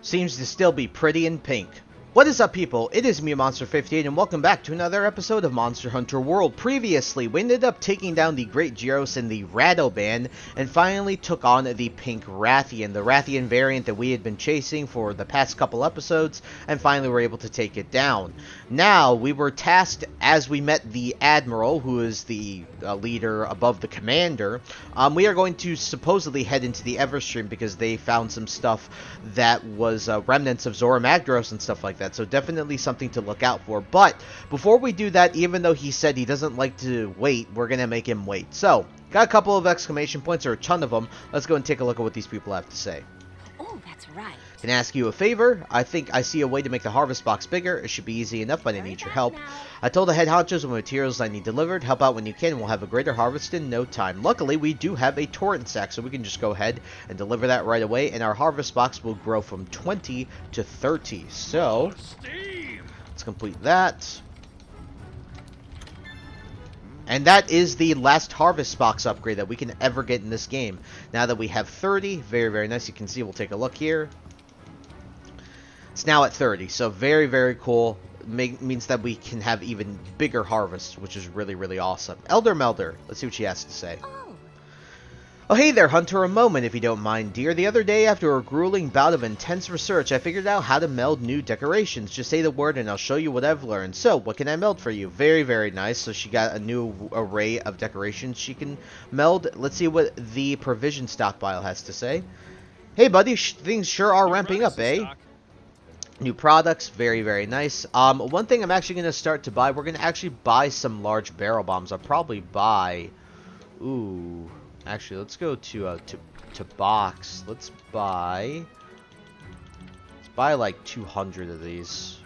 seems to still be pretty in pink. What is up, people? It is me, Monster58, and welcome back to another episode of Monster Hunter World. Previously, we ended up taking down the Great Gyros and the Radoban, and finally took on the Pink Rathian, the Rathian variant that we had been chasing for the past couple episodes, and finally were able to take it down. Now, we were tasked, as we met the Admiral, who is the leader above the Commander, we are going to supposedly head into the Everstream because they found some stuff that was remnants of Zora Magdaros and stuff like that. So definitely something to look out for. But before we do that, even though he said he doesn't like to wait, we're going to make him wait. So, got a couple of exclamation points, or a ton of them. Let's go and take a look at what these people have to say. Oh, that's right. Can I ask you a favor? I think I see a way to make the harvest box bigger. It should be easy enough, but I need your help. I told the head honchos what materials I need delivered. Help out when you can, and we'll have a greater harvest in no time. Luckily, we do have a torrent sack, so we can just go ahead and deliver that right away, and our harvest box will grow from 20 to 30. So, let's complete that. And that is the last harvest box upgrade that we can ever get in this game. Now that we have 30, very, very nice. You can see, we'll take a look here. It's now at 30, so very, very cool. Means that we can have even bigger harvests, which is really, really awesome. Elder Melder, let's see what she has to say. Oh, hey there, Hunter, a moment, if you don't mind, dear. The other day, after a grueling bout of intense research, I figured out how to meld new decorations. Just say the word and I'll show you what I've learned. So, what can I meld for you? Very, very nice. So she got a new array of decorations she can meld. Let's see what the provision stockpile has to say. Hey, buddy, things sure are ramping up, eh? New products, very, very nice. One thing I'm actually going to start to buy, we're going to actually buy some large barrel bombs. I'll probably buy, actually, let's go to box. Let's buy like 200 of these.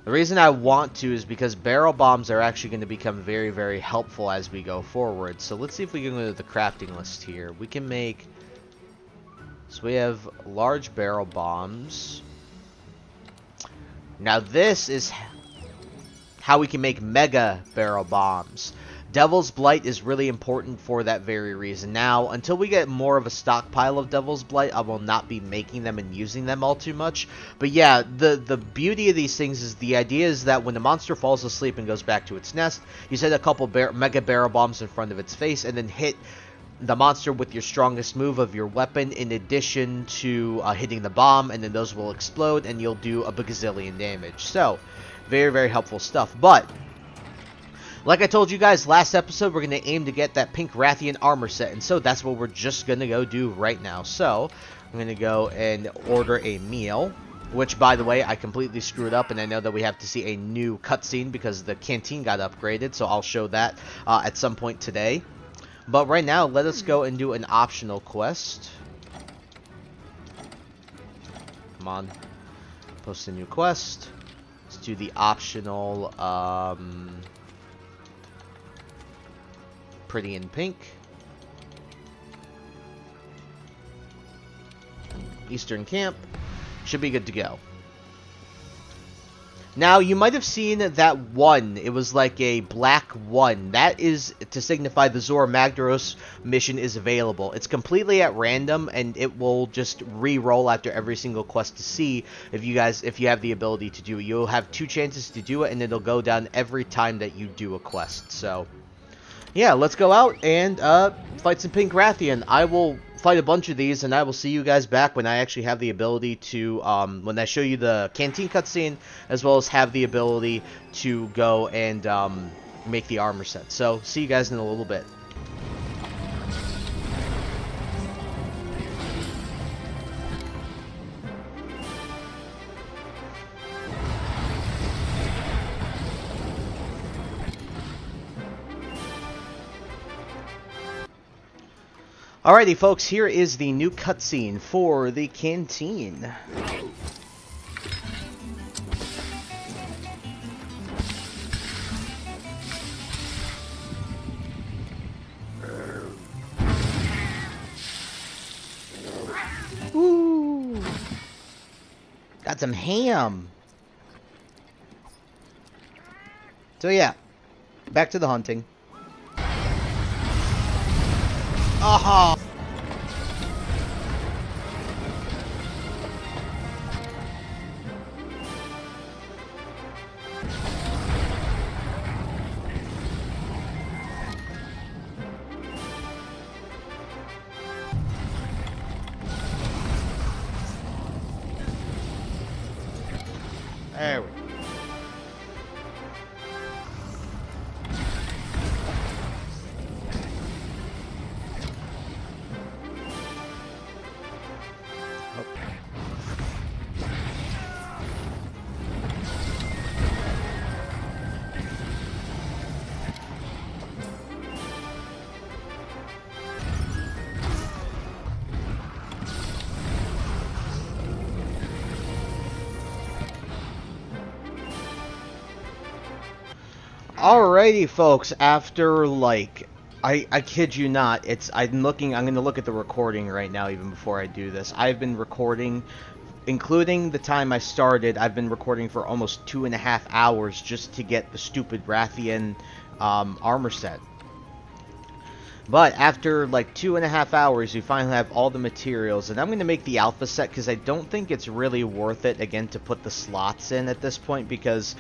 The reason I want to is because barrel bombs are actually going to become very, very helpful as we go forward. So let's see if we can go to the crafting list here. We can make, so we have large barrel bombs. Now this is how we can make mega barrel bombs. Devil's Blight is really important for that very reason. Now, until we get more of a stockpile of Devil's Blight, I will not be making them and using them all too much. But yeah, the beauty of these things is the idea is that when the monster falls asleep and goes back to its nest, you set a couple mega barrel bombs in front of its face and then hit the monster with your strongest move of your weapon in addition to hitting the bomb, and then those will explode and you'll do a bagazillion damage. So, very, very helpful stuff. But like I told you guys last episode, we're going to aim to get that Pink Rathian armor set, and so that's what we're just going to go do right now. So, I'm going to go and order a meal, which, by the way, I completely screwed up, and I know that we have to see a new cutscene because the canteen got upgraded, so I'll show that at some point today. But right now, let us go and do an optional quest. Come on. Post a new quest. Let's do the optional, pretty in pink. Eastern Camp. Should be good to go. Now, you might have seen that one. It was like a black one. That is to signify the Zora Magdaros mission is available. It's completely at random, and it will just re-roll after every single quest to see if you have the ability to do it. You'll have 2 chances to do it, and it'll go down every time that you do a quest. So, yeah, let's go out and fight some Pink Rathian. I will fight a bunch of these, and I will see you guys back when I actually have the ability to, when I show you the canteen cutscene, as well as have the ability to go and make the armor set. So, see you guys in a little bit. Alrighty, folks, here is the new cutscene for the canteen. Ooh! Got some ham! So yeah, back to the hunting. Aha! There we go. Alrighty, folks, after, like, I kid you not, I'm gonna look at the recording right now even before I do this. I've been recording, including the time I started, I've been recording for almost 2.5 hours just to get the stupid Rathian armor set. But after like 2.5 hours, you finally have all the materials, and I'm going to make the alpha set because I don't think it's really worth it, again, to put the slots in at this point, because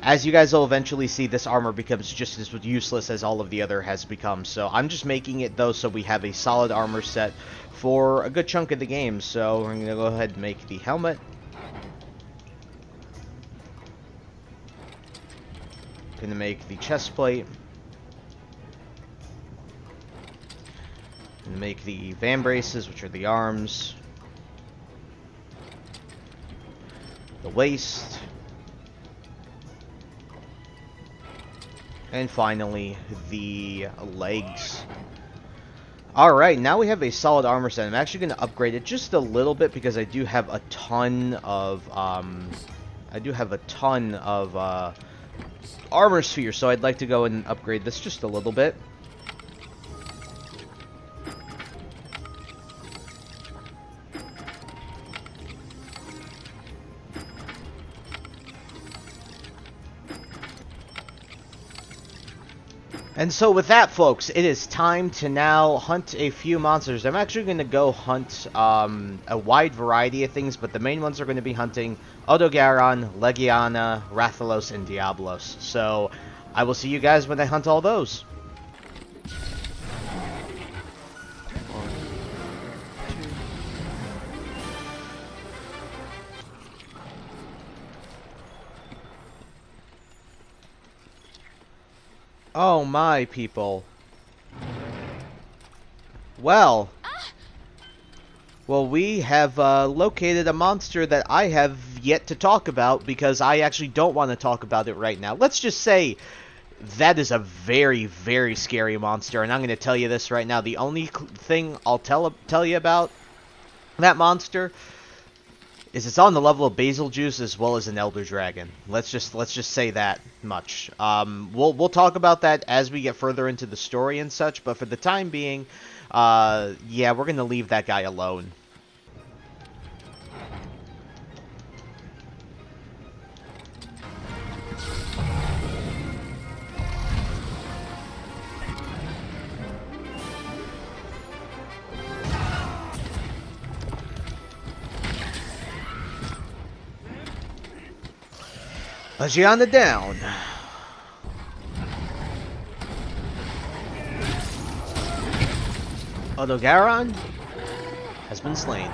as you guys will eventually see, this armor becomes just as useless as all of the other has become. So I'm just making it, though, so we have a solid armor set for a good chunk of the game. So we're going to go ahead and make the helmet. Going to make the chest plate. Going to make the van braces, which are the arms. The waist. And finally, the legs. Alright, now we have a solid armor set. I'm actually going to upgrade it just a little bit because I do have a ton of, armor spheres, so I'd like to go and upgrade this just a little bit. And so with that, folks, it is time to now hunt a few monsters. I'm actually going to go hunt a wide variety of things, but the main ones are going to be hunting Odogaron, Legiana, Rathalos, and Diablos. So I will see you guys when I hunt all those. Oh my, people. Well, we have located a monster that I have yet to talk about because I actually don't want to talk about it right now. Let's just say that is a very, very scary monster, and I'm going to tell you this right now. The only thing I'll tell you about that monster is it's on the level of Basil Juice as well as an Elder Dragon. Let's just say that much. We'll talk about that as we get further into the story and such, but for the time being, yeah, we're gonna leave that guy alone. Legiana down. Odogaron has been slain.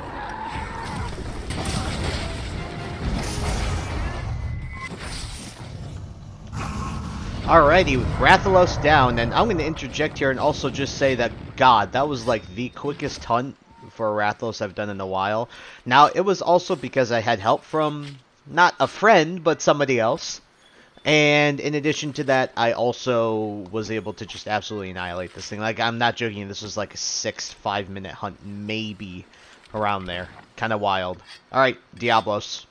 Alrighty, Rathalos down, and I'm going to interject here and also just say that, God, that was like the quickest hunt for Rathalos I've done in a while. Now, it was also because I had help from not a friend, but somebody else. And in addition to that, I also was able to just absolutely annihilate this thing. Like, I'm not joking, this was like a 5-minute hunt, maybe around there. Kind of wild. Alright, Diablos.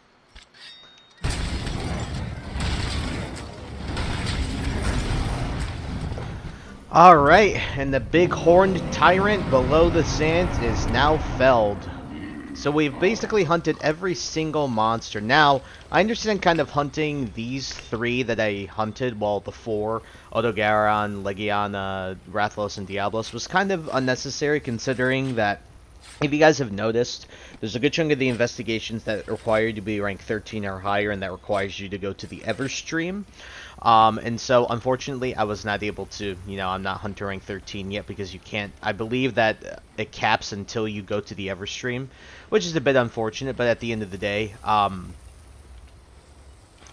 Alright, and the big horned tyrant below the sands is now felled. So we've basically hunted every single monster. Now, I understand kind of hunting these 3 that I hunted, well, the 4, Odogaron, Legiana, Rathalos, and Diablos, was kind of unnecessary considering that, if you guys have noticed, there's a good chunk of the investigations that require you to be rank 13 or higher, and that requires you to go to the Everstream. And so, unfortunately, I was not able to, I'm not Hunter rank 13 yet because you can't, I believe that it caps until you go to the Everstream, which is a bit unfortunate, but at the end of the day,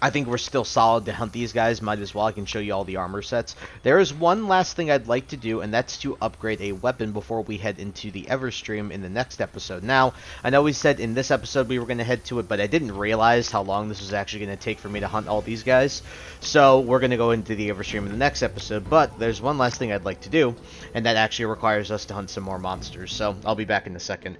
I think we're still solid to hunt these guys. Might as well. I can show you all the armor sets. There is one last thing I'd like to do, and that's to upgrade a weapon before we head into the Everstream in the next episode. Now, I know we said in this episode we were going to head to it, but I didn't realize how long this was actually going to take for me to hunt all these guys. So we're going to go into the Everstream in the next episode, but there's one last thing I'd like to do, and that actually requires us to hunt some more monsters. So I'll be back in a second.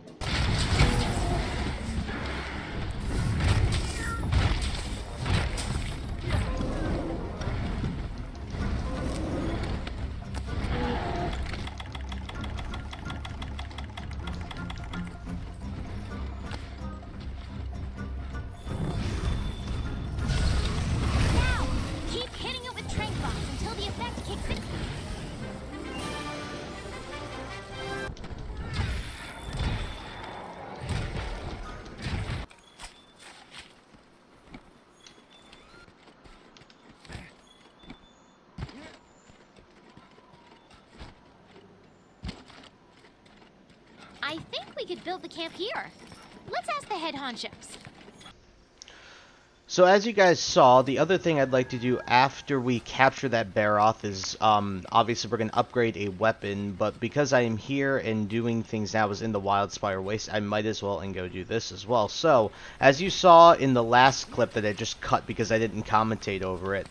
I think we could build the camp here. Let's ask the head honchos. So as you guys saw, the other thing I'd like to do after we capture that Baroth is, obviously we're going to upgrade a weapon, but because I am here and doing things now as in the Wildspire Waste, I might as well and go do this as well. So, as you saw in the last clip that I just cut because I didn't commentate over it,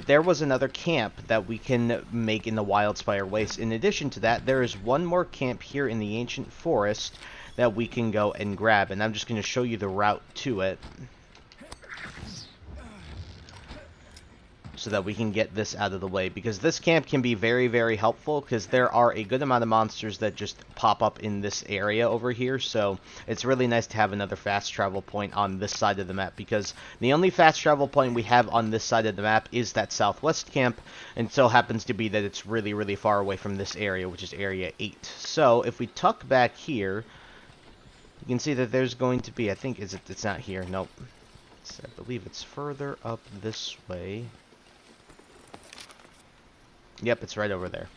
there was another camp that we can make in the Wildspire Waste. In addition to that, there is one more camp here in the Ancient Forest that we can go and grab, and I'm just going to show you the route to it, so that we can get this out of the way, because this camp can be very, very helpful, because there are a good amount of monsters that just pop up in this area over here, so it's really nice to have another fast travel point on this side of the map, because the only fast travel point we have on this side of the map is that southwest camp, and so happens to be that it's really, really far away from this area, which is area 8. So if we tuck back here, you can see that there's going to be, I think, it's not here, nope. I believe it's further up this way. Yep, it's right over there.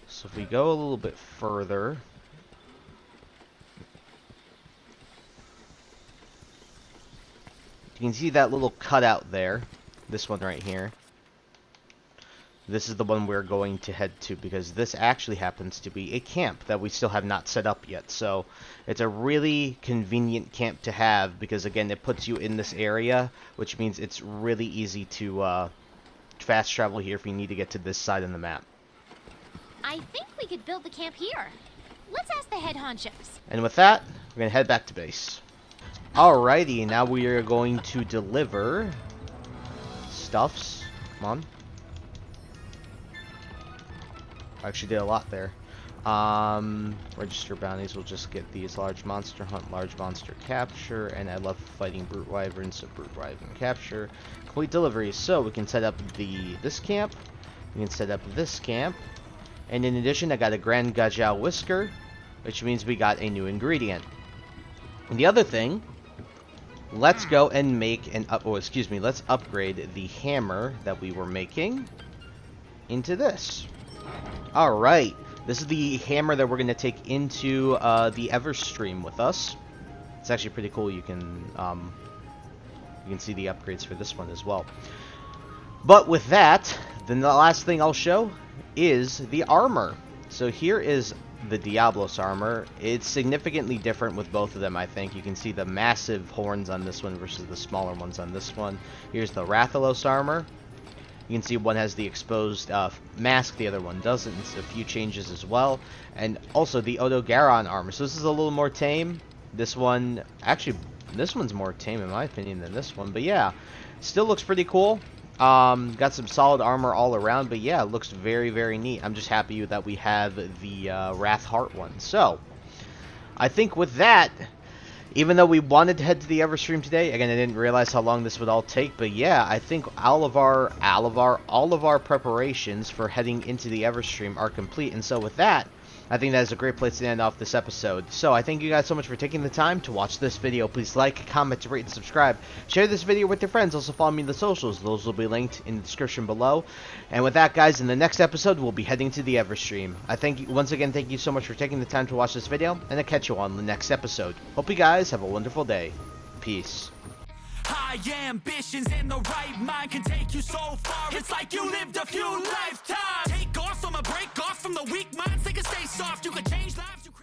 So if we go a little bit further, you can see that little cutout there. This one right here. This is the one we're going to head to, because this actually happens to be a camp that we still have not set up yet. So it's a really convenient camp to have, because again, it puts you in this area, which means it's really easy to fast travel here if you need to get to this side of the map. I think we could build the camp here. Let's ask the head honchos. And with that, we're going to head back to base. Alrighty, now we are going to deliver stuffs. Come on. I actually did a lot there. Register bounties, we'll just get these: large monster hunt, large monster capture, and I love fighting brute wyverns, so brute wyvern capture. Complete deliveries, so we can set up this camp, we can set up this camp, and in addition I got a Grand Gajau Whisker, which means we got a new ingredient. And the other thing, let's go and make let's upgrade the hammer that we were making into this. Alright. This is the hammer that we're going to take into the Everstream with us. It's actually pretty cool. You can see the upgrades for this one as well. But with that, then the last thing I'll show is the armor. So here is the Diablos armor. It's significantly different with both of them, I think. You can see the massive horns on this one versus the smaller ones on this one. Here's the Rathalos armor. You can see one has the exposed mask, the other one doesn't. It's a few changes as well. And also the Odogaron armor. So this is a little more tame. This one, actually, this one's more tame in my opinion than this one. But yeah, still looks pretty cool. Got some solid armor all around. But yeah, it looks very, very neat. I'm just happy that we have the Wrath Heart one. So, I think with that, even though we wanted to head to the Everstream today, again, I didn't realize how long this would all take, but yeah, I think all of our preparations for heading into the Everstream are complete. And so with that, I think that is a great place to end off this episode. So I thank you guys so much for taking the time to watch this video. Please like, comment, rate, and subscribe. Share this video with your friends. Also follow me on the socials. Those will be linked in the description below. And with that, guys, in the next episode, we'll be heading to the Everstream. I thank you once again. Thank you so much for taking the time to watch this video, and I'll catch you on the next episode. Hope you guys have a wonderful day. Peace. High ambitions and the right mind can take you so far. It's like you lived a few lifetimes. Take off from a break off from the weak minds. They can stay soft. You can change lives.